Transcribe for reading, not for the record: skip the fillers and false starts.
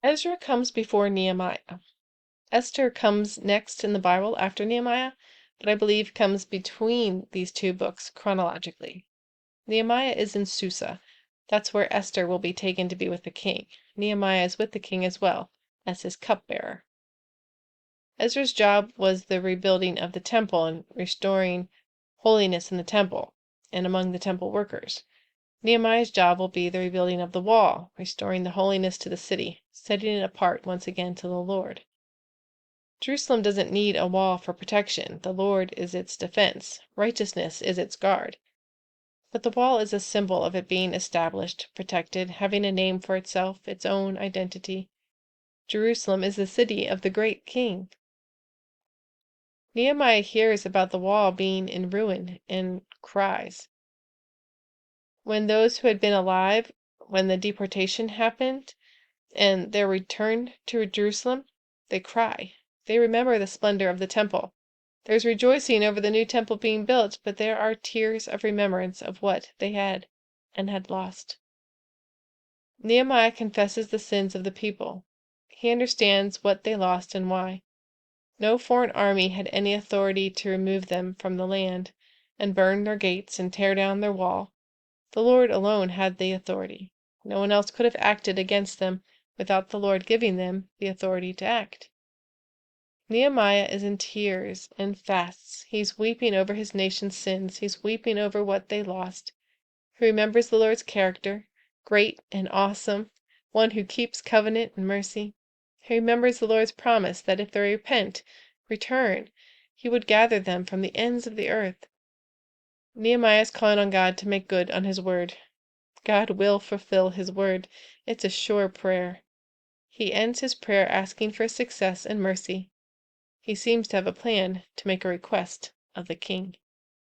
Ezra comes before Nehemiah. Esther comes next in the Bible after Nehemiah, but I believe comes between these two books chronologically. Nehemiah is in Susa. That's where Esther will be taken to be with the king. Nehemiah is with the king as well, as his cupbearer. Ezra's job was the rebuilding of the temple and restoring holiness in the temple and among the temple workers. Nehemiah's job will be the rebuilding of the wall, restoring the holiness to the city, setting it apart once again to the Lord. Jerusalem doesn't need a wall for protection. The Lord is its defense. Righteousness is its guard. But the wall is a symbol of it being established, protected, having a name for itself, its own identity. Jerusalem is the city of the great king. Nehemiah hears about the wall being in ruin and cries. When those who had been alive when the deportation happened and their return to Jerusalem, they cry. They remember the splendor of the temple. There's rejoicing over the new temple being built, but there are tears of remembrance of what they had and had lost. Nehemiah confesses the sins of the people. He understands what they lost and why. No foreign army had any authority to remove them from the land and burn their gates and tear down their wall. The Lord alone had the authority. No one else could have acted against them without the Lord giving them the authority to act. Nehemiah is in tears and fasts. He's weeping over his nation's sins. He's weeping over what they lost. He remembers the Lord's character, great and awesome, one who keeps covenant and mercy. He remembers the Lord's promise that if they return, he would gather them from the ends of the earth. Nehemiah is calling on God to make good on his word. God will fulfill his word. It's a sure prayer. He ends his prayer asking for success and mercy. He seems to have a plan to make a request of the king.